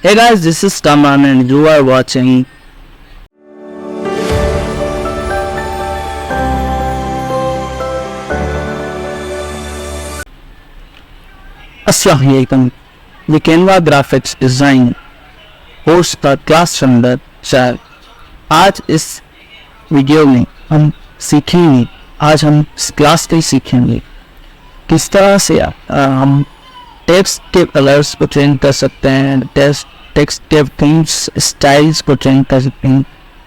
Hey guys, this is Kamran and you are watching Assalamu alaikum. The Canva graphics design host का class के अंदर शायद आज इस वीडियो में हम सीखेंगे, आज हम इस क्लास में सीखेंगे किस तरह से हम टेक्स्ट के कलर्स को चेंज कर सकते हैं, टेक्स्ट के थीम्स स्टाइल्स को चेंज कर सकते हैं,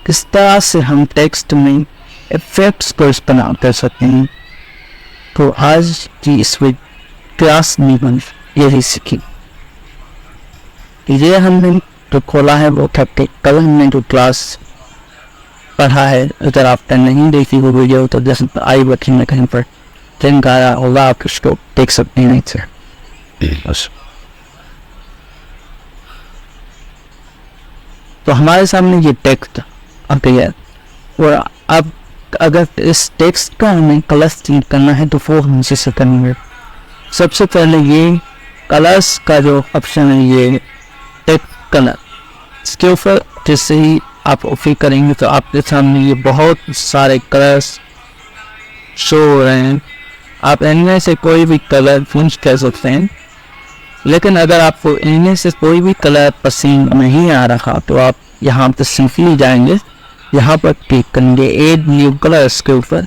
किस तरह से हम टेक्स्ट में इफेक्ट्स को इस्तेमाल कर सकते हैं। तो आज की इस क्लास में हम यही सीखें। ये हमने जो खोला है वो कल हमने जो क्लास पढ़ा है, अगर आपने नहीं देखी वो वीडियो तो जैसे आई बटन में कहीं पर लिंक आया होगा, आप उसको देख सकते हैं। तो हमारे सामने ये टेक्स्ट अब है और अब अगर इस टेक्स्ट का हमें कलर चेंज करना है तो वो हम इसे करेंगे। सबसे पहले ये कलर्स का जो ऑप्शन है, ये टेक्स्ट कलर, इसके ऊपर जैसे ही आप ओपन करेंगे तो आपके सामने ये बहुत सारे कलर्स शो हो रहे हैं। आप इनमें से कोई भी कलर चूज कर सकते हैं, लेकिन अगर आपको इनमें से कोई भी कलर पसंद नहीं आ रहा तो आप यहाँ पर सिंपली जाएंगे, यहाँ पर क्लिक करेंगे एड न्यू कलर्स के ऊपर।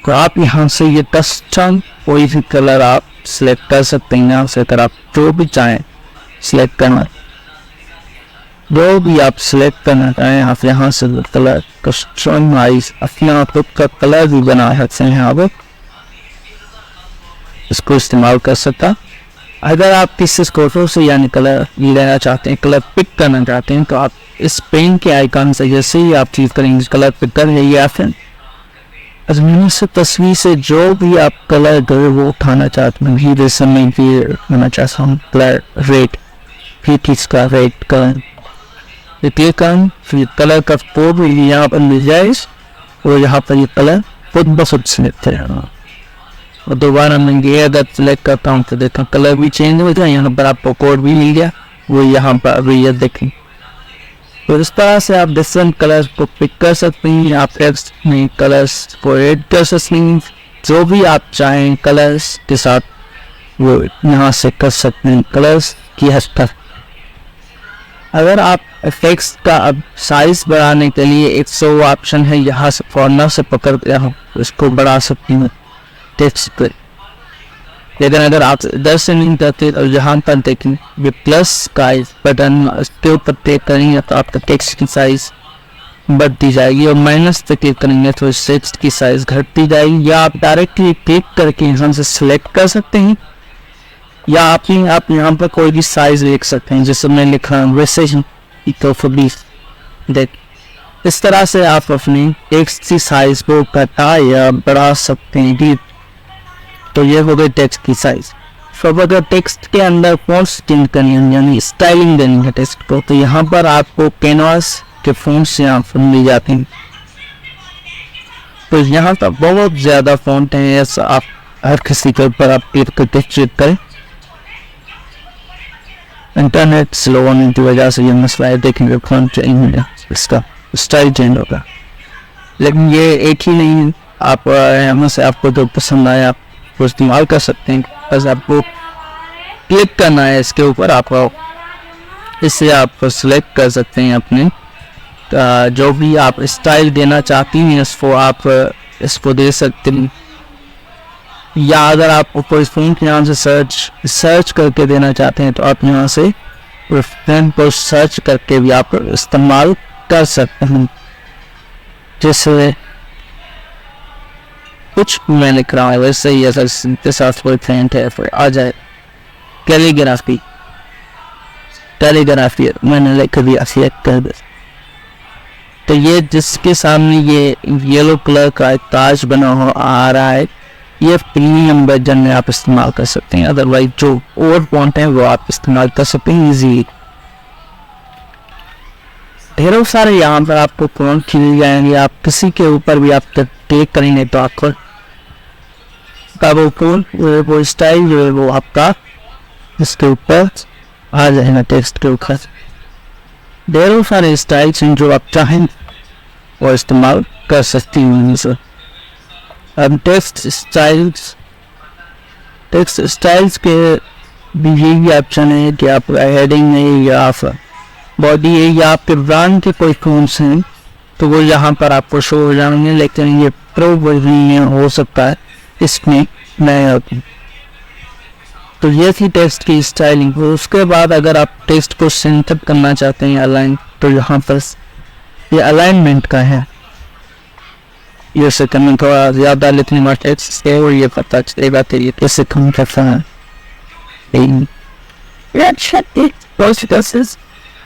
तो आप यहाँ से ये कस्टम कोई भी कलर आप सिलेक्ट कर सकते हैं। यहाँ से अगर आप जो भी चाहें सिलेक्ट करना, जो भी आप सिलेक्ट करना चाहें यहाँ से कलर कस्टमाइज अपना खुद का कलर भी बना सकते हैं। यहाँ पर इसको इस्तेमाल कर सकता। अगर आप किसी फोटो से यानी कलर लेना चाहते हैं, कलर पिक करना चाहते हैं, तो आप इस पेन के आइकन से जैसे ही आप चीज करेंगे कलर पिक कर है, या फिर से तस्वीर से जो भी आप कलर करें वो उठाना चाहते हैं। भी जैसे मैं भी उठाना चाहता हूँ कलर रेड, फिर इसका रेड कलर क्लिक करें, फिर कलर का कोड यहाँ पर मिल जाए और यहाँ पर ये कलर खुद बसुद से और दोबारा मैं ये अगर सिलेक्ट करता हूँ तो देखा कलर भी चेंज हो जाए। यहाँ पर आपको कोड भी मिल गया, वो यहाँ पर अभी ये देखें। तो इस तरह से आप डिफरेंट कलर्स को पिक कर सकते हैं। आप टेक्स्ट में कलर्स को ऐड कर सकते हैं, जो भी आप चाहें कलर्स के साथ वो यहाँ से कर सकते हैं कलर्स की हद तक। अगर आप टेक्स्ट का अब साइज बढ़ाने के लिए 100 ऑप्शन है, यहाँ से कॉर्नर से पकड़ के इसको बढ़ा सकते हैं टेक्स्ट पर। लेकिन अगर आप इधर से नहीं करते और जहाँ पर देखें ये प्लस का बटन उसके ऊपर क्लिक करेंगे तो आपका टेक्स्ट की साइज बढ़ती जाएगी, और माइनस पे क्लिक करेंगे तो इस टेक्स्ट की साइज घटती जाएगी। या आप डायरेक्टली क्लिक करके यहाँ से सिलेक्ट कर सकते हैं, या आप यहाँ पर कोई भी साइज लिख सकते हैं। जैसे मैं लिख रहा हूँ वैसे ही देख, इस तरह से आप अपनी टेक्स्ट की साइज को घटा या बढ़ा सकते हैं। तो ये हो गई टेक्स्ट की साइज। अब अगर टेक्स्ट के अंदर फॉन्ट्स चेंज करनी है यानी स्टाइलिंग देनी है टेक्स्ट को, तो यहाँ पर आपको कैनवास के फॉन्ट्स यहाँ पर मिल जाते हैं। तो यहाँ पर बहुत ज़्यादा फॉन्ट है, ऐसा आप हर किसी के ऊपर आप क्लिक करके चेक करें। इंटरनेट स्लो होने की वजह से ये मसला है, देखेंगे फॉन्ट चेंज होगा, इसका स्टाइल चेंज होगा। लेकिन ये एक ही नहीं, आप यहाँ से आपको जो पसंद आया आप इस्तेमाल कर सकते हैं। बस आपको क्लिक करना है इसके ऊपर, आपको इससे आप सिलेक्ट कर सकते हैं अपने जो भी आप स्टाइल देना चाहती हैं इसको आप इसको दे सकते हैं। या अगर आप कोई फॉन्ट यहाँ से सर्च करके देना चाहते हैं तो आप यहाँ से फॉन्ट को सर्च करके भी आप इस्तेमाल कर सकते हैं। जैसे कुछ मैं लिख रहा हूँ वैसे ही अगर इसके साथ कोई फॉन्ट है फिर आ जाए कैलीग्राफी मैंने लिख दिया, सिलेक्ट कर दे। तो ये जिसके सामने ये येलो कलर का एक ताज बना हुआ आ रहा है, ये प्रीमियम वर्जन में आप इस्तेमाल कर सकते हैं। अदरवाइज जो और फॉन्ट है वो आप इस्तेमाल कर सकते हैं इजीली। ढेरों सारे यहाँ पर आपको फॉन्ट खिल जाएंगे, आप किसी के ऊपर भी आप क्लिक करेंगे तो आपको वो फॉन्ट वो स्टाइल जो है वो आपका इसके ऊपर आ जाएगा टेक्स्ट के ऊपर। ढेरों सारे स्टाइल्स हैं जो आप चाहें वो इस्तेमाल कर सकती हैं सर। अब टेक्स्ट स्टाइल्स के भी यही ऑप्शन है कि आप हेडिंग है या आप बॉडी है या आपके ब्रांड के कोई फॉन्ट्स हैं तो वो यहाँ पर आपको शो हो जाएंगे, लेकिन ये प्रो वर्जन हो सकता है इसमें नए होते हैं। तो ये थी टेक्स्ट की स्टाइलिंग। उसके बाद अगर आप टेक्स्ट को सेंटर करना चाहते हैं अलाइन, तो यहाँ पर ये अलाइनमेंट का है। ये सेकंड में थोड़ा ज़्यादा लिखने वाला टेक्स्ट है और ये पता चलेगा कि ये कैसे कम करता है।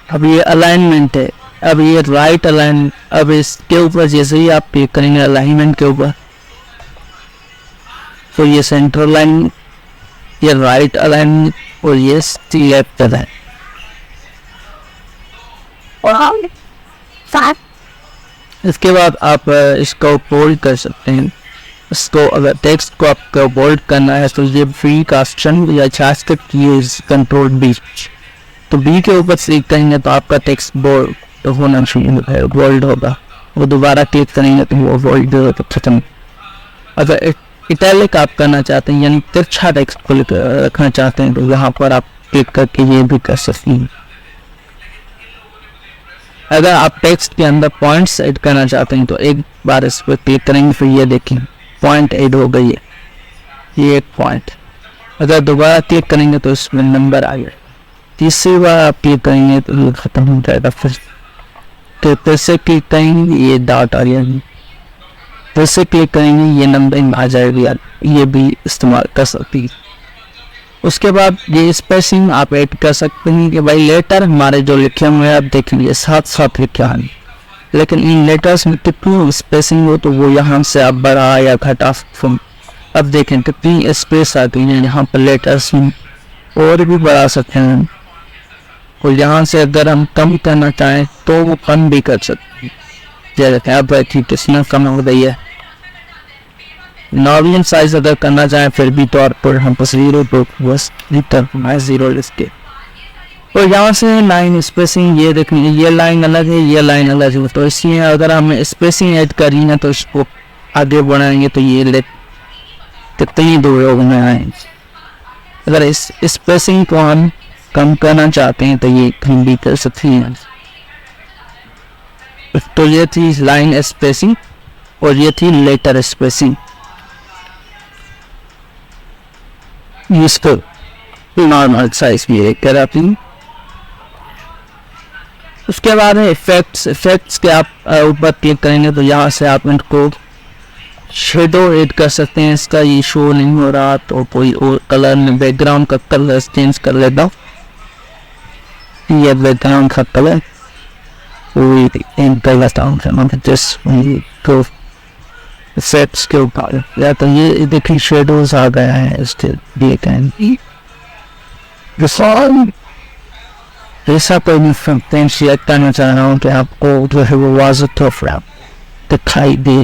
अब ये अलाइनमेंट है, अब ये राइट अलाइन, अब इसके ऊपर जैसे ही आप क्लिक करेंगे अलाइनमेंट के ऊपर तो ये सेंटर लाइन, ये राइट अलाइन और ये लेफ्ट अलाइन। इसके बाद आप इसको बोल्ड कर सकते हैं। इसको अगर टेक्स्ट को आपको बोल्ड करना है तो ये फ्री का ऑप्शन या शॉर्टकट की कंट्रोल बी, तो बी के ऊपर क्लिक करेंगे तो आपका टेक्स्ट बोल्ड तो होना चाहिए, बोल्ड होगा। वो दोबारा क्लिक करेंगे तो वो बोल्ड खत्म। अगर इटैलिक आप करना चाहते हैं यानी तिरछा टेक्स्ट को रखना चाहते हैं तो यहाँ पर आप क्लिक करके ये भी कर सकते हैं। अगर आप टेक्स्ट के अंदर पॉइंट्स ऐड करना चाहते हैं तो एक बार इस पर क्लिक करेंगे, फिर ये देखें पॉइंट ऐड हो गई है, ये एक पॉइंट। अगर दोबारा क्लिक करेंगे तो इसमें नंबर आ गया। तीसरी बार आप क्लिक करेंगे तो ये खत्म हो जाएगा। फिर से क्लिक करेंगे ये डॉट आ गया, फिर से क्लिक करेंगे ये नंबरिंग आ जाएगी, ये भी इस्तेमाल कर सकती है। उसके बाद ये स्पेसिंग आप ऐड कर सकते हैं कि भाई लेटर हमारे जो लिखे हुए हैं आप देखेंगे साथ साथ लिखे हैं, लेकिन इन लेटर्स में कितनी स्पेसिंग हो तो वो यहाँ से आप बढ़ा या घटा सकते हैं। अब देखें कितनी स्पेस आ गई है यहाँ पर लेटर्स में, और भी बढ़ा सकते हैं। और यहाँ से अगर हम कम करना चाहें तो वो कम भी कर सकते हैं। जैसे आप बैठी कितना कम हो गई है। नॉर्मल साइज अगर करना चाहें फिर भी तौर पर हम बस 0 तो बस 0 लिख और यहाँ से लाइन स्पेसिंग ये देखिए ये लाइन अलग है, ये लाइन अलग है। तो इसलिए अगर हम स्पेसिंग ऐड करें ना तो इसको आगे बढ़ाएंगे तो ये कितनी दूर में आएंगे। अगर इस स्पेसिंग को हम कम करना चाहते हैं तो ये कम भी कर सकते हैं। तो ये थी लाइन स्पेसिंग और ये थी लेटर स्पेसिंग। इसको नॉर्मल साइज भी कराती हूँ। उसके बाद है इफेक्ट्स के आप ऊपर क्लिक करेंगे तो यहाँ से आप इनको शेडो ऐड कर सकते हैं। इसका ये शो नहीं हो रहा तो कोई और कलर में बैकग्राउंड का कलर चेंज कर लेता हूँ। ये बैकग्राउंड का कलर कर लेता हूँ तो इफेक्ट्स के ऊपर या तो ये देखिए शेडोज आ गया है इसके देखें। ऐसा कोई भी फंक्शन शेयर करना चाह रहा हूँ कि आपको जो है वो वाज़ दिखाई दे।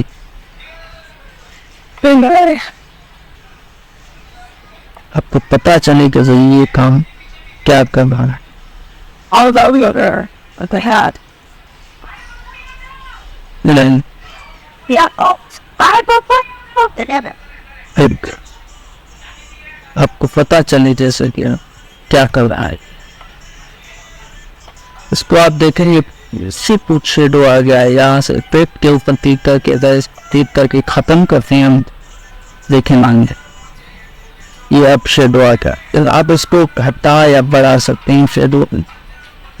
आपको पता चले कि ये काम क्या कर रहा है। आपको पता चले जैसे कि क्या कर रहा है। इसको आप देखेंगे सिर्फ शेडो आ गया है। यहाँ से इफेक्ट के ऊपर क्लिक करके ख़त्म करते हैं हम। देखें मांगे ये अब शेडो आ गया। आप इसको घटा या बढ़ा सकते हैं, शेडो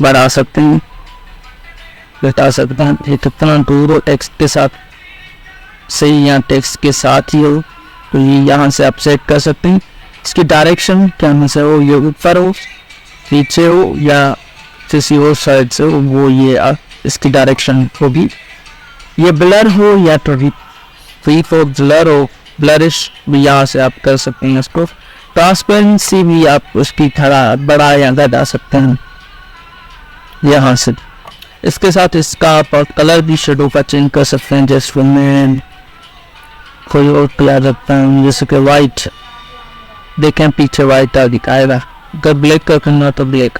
बढ़ा सकते हैं, घटा सकते हैं। ये कितना दूर हो टेक्स्ट के साथ सही या टेक्स्ट के साथ ही हो तो ये यहाँ से आप सेट कर सकते हैं। इसकी डायरेक्शन क्या से हो, ये ऊपर हो नीचे हो या किसी और साइड से हो, वो ये इसकी डायरेक्शन होगी। ये ब्लर हो या तो फ्री फॉर ब्लर हो, ब्लरिश भी यहाँ से आप कर सकते हैं। इसको ट्रांसपेरेंसी भी आप उसकी थोड़ा बड़ा या घटा सकते हैं यहाँ से। इसके साथ इसका आप कलर भी शेडो का चेंज कर सकते हैं। जैसे मैं कोई और कलर रखता हूँ जैसे कि वाइट, देखें पीछे वाइट दिखाएगा। अगर ब्लैक का करना तो ब्लैक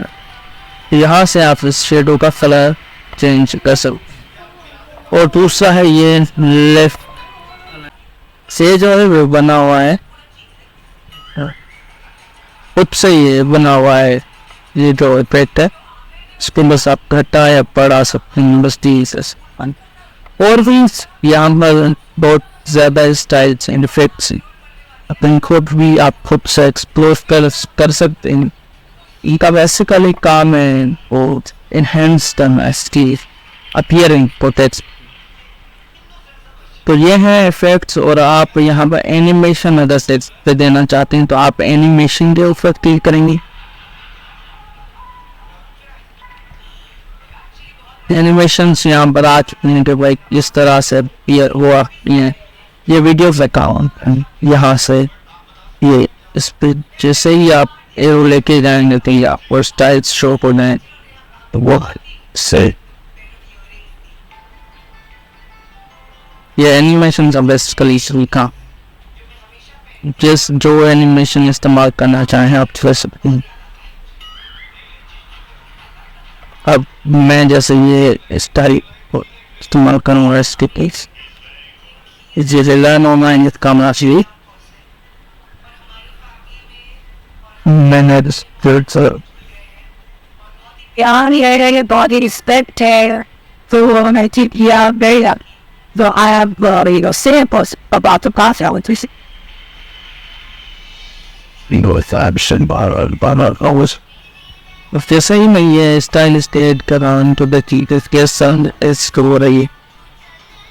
यहाँ से आप इस शेडो का कलर चेंज कर सकते। और दूसरा है ये लेफ्ट से जो है वो बना हुआ है, खुद से ये बना हुआ है, ये जो इफेक्ट है इसको बस आप घटा या बढ़ा सकते हैं बस से। और भी यहाँ पर बहुत ज़्यादा स्टाइल्स एंड इफेक्ट्स हैं, अपने खुद भी आप खुद से एक्सप्लोर कर सकते हैं। इनका बेसिकली काम है वो इनहेंस करना इसकी अपीयरिंग प्रोटेक्ट। तो ये है इफेक्ट्स। और आप यहाँ पर एनिमेशन अगर सेट पे देना चाहते हैं तो आप एनिमेशन के ऊपर क्लिक करेंगे। एनिमेशंस यहाँ पर आ चुके हैं कि भाई इस तरह से वो आती हैं। ये वीडियो अकाउंट यहाँ से ये इस पे जैसे ही आप एरो लेके जाएंगे तो ये आपको स्टाइल्स शो हो जाए, तो वो से ये एनिमेशन का बेसिकली का जिस जो एनिमेशन इस्तेमाल करना चाहें आप कर सकते हैं। अब मैं जैसे ये स्टाइल इस्तेमाल करूँगा इसके केस जैसे लर्न ऑनलाइन कैमरा चाहिए मैंने Yeah, yeah, body respect so I think very up. So I have samples about the process. Which is जैसे ही मैं ये स्टाइल स्टेट कर रहा हूँ तो देखिए इसके साउंड इसको हो रही है,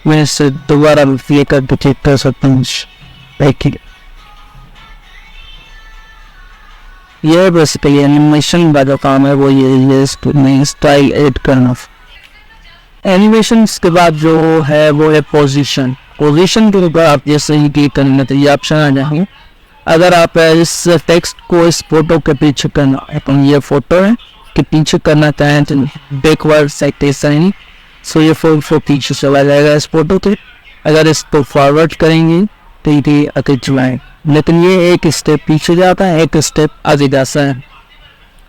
मैं इसे दोबारा ये करके चेक कर सकता हूँ। देखिए ये बेसिकली एनिमेशन का जो काम है वो ये स्टाइल ऐड करना। एनिमेशन के बाद जो है वो है पोजीशन के ऊपर आप जैसे ही क्लिक करेंगे तो ये ऑप्शन आ जाएंगे। अगर आप इस टेक्स्ट को इस फोटो के पीछे करना है तो ये फोटो है कि पीछे करना चाहें तो बैकवर्ड साइड सो ये फोटो पीछे चला जाएगा इस फोटो के। अगर इसको फॉरवर्ड करेंगे तो ये आगे चलाएं, लेकिन ये एक स्टेप पीछे जाता है एक स्टेप आगे जाता है।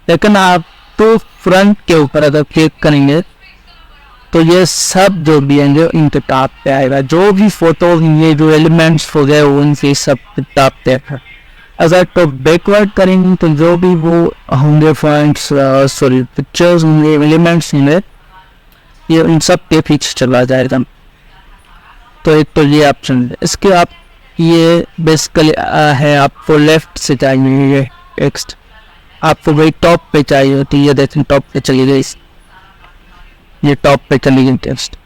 लेकिन आप तो फ्रंट के ऊपर अगर क्लिक करेंगे तो ये सब जो भी है जो इनके टॉप पे आएगा, जो भी फोटो ये जो एलिमेंट्स हो गए उनके सब टॉप पे है। अगर तो बैकवर्ड करेंगे तो जो भी वो होंगे पॉइंट्स सॉरी पिक्चर्स होंगे एलिमेंट्स होंगे ये इन सब के पीछे चला जाएगा। तो एक तो ये ऑप्शन है। इसके आप ये बेसिकली है आपको लेफ्ट से चाहिए ये टेक्स्ट, आपको वही टॉप पे चाहिए तो ये देखें टॉप पे चली गई, ये टॉप पे चली गई टेक्स्ट।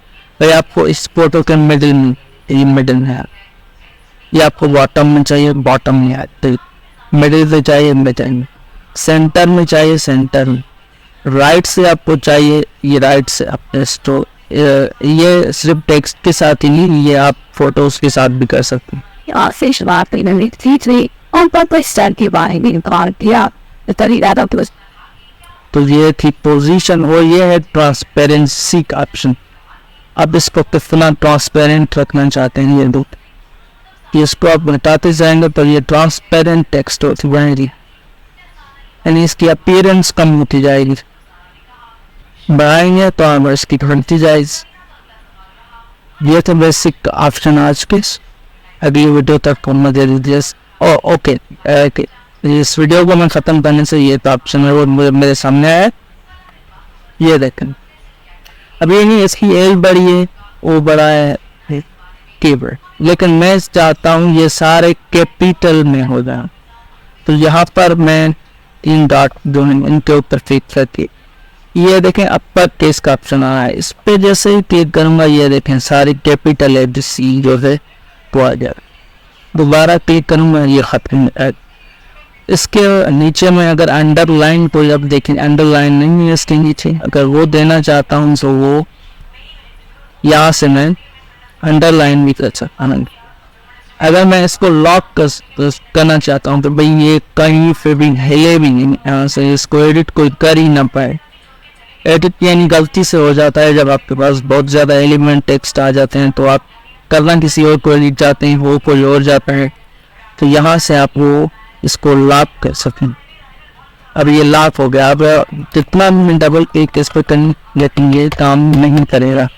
तो आपको इस फोटो के मिडिल में ये मिडिल में है, ये आपको बॉटम में चाहिए बॉटम में है, तो मिडिल से चाहिए मिडिल में, सेंटर में चाहिए सेंटर में, राइट से आपको चाहिए ये राइट से अपने स्टोर। ये सिर्फ टेक्स्ट के साथ ही नहीं, ये आप फोटोज के साथ भी कर सकते हैं। fish laughing and it's easy on purpose start buying in car yeah the study that up to us. तो ये थी पोजीशन और ये है ट्रांसपेरेंसी का ऑप्शन। अब इसको कितना ट्रांसपेरेंट रखना चाहते हैं ये दो, इसको आप बताते जाएंगे तो ये ट्रांसपेरेंट टेक्स्ट होती जाएगी यानी इसकी अपीयरेंस कम होती जाएगी, बढ़ाएंगे तो आप इसकी घटती जाएगी। ये तो बेसिक ऑप्शन आज के। अगली वीडियो तक मदद दीजिए। ओके इस वीडियो को मैं ख़त्म करने से ये तो ऑप्शन है वो मेरे सामने आया, ये देखें। अब ये नहीं इसकी एज बड़ी है वो बड़ा है कीबोर्ड, लेकिन मैं चाहता हूँ ये सारे कैपिटल में हो जाए। तो यहाँ पर मैं 3 डॉट जो है इनके ऊपर क्लिक करके ये देखें अपर केस का ऑप्शन आ रहा है, इस पे जैसे ही क्लिक करूँगा ये देखें सारी कैपिटल है सी जो है वो आ जाए। दोबारा क्लिक करूँगा ये खत्म। इसके नीचे में अगर अंडरलाइन को जब देखें अंडरलाइन नहीं है इसके नीचे, अगर वो देना चाहता हूँ तो वो यहाँ से मैं अंडरलाइन भी कर सकता हूँ। अगर मैं इसको लॉक करना चाहता हूँ तो भाई ये कहीं पे भी हिले भी नहीं, यहाँ से इसको एडिट कोई कर ही ना पाए। एडिट यानी गलती से हो जाता है जब आपके पास बहुत ज़्यादा एलिमेंट टेक्स्ट आ जाते हैं तो आप करना किसी और को एडिट जाते हैं वो कोई और जाता है, तो यहाँ से आप वो इसको लॉक कर सकें। अब ये लॉक हो गया। अब जितना भी मैं डबल क्लिक इस पर करने लेकिन ये काम नहीं करेगा।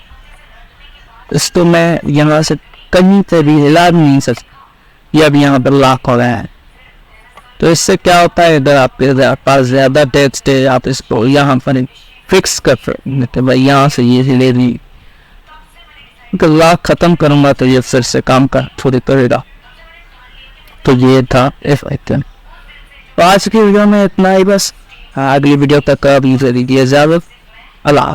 इसको मैं यहाँ से कहीं से भी हिला भी नहीं सकता, ये अब यहाँ पर लॉक हो गया है। तो इससे क्या होता है, इधर आपके पास ज़्यादा टेक्स्ट है, आप इसको यहाँ पर फिक्स कर सकते भाई, यहाँ से ये ले ली। लॉक ख़त्म करूँगा तो ये फिर से काम कर थोड़ी करेगा। तो ये था इफ आइकन। तो आज की वीडियो में इतना ही बस। अगली वीडियो तक आप यूज़ दीजिए इजाज़त। अल्लाह।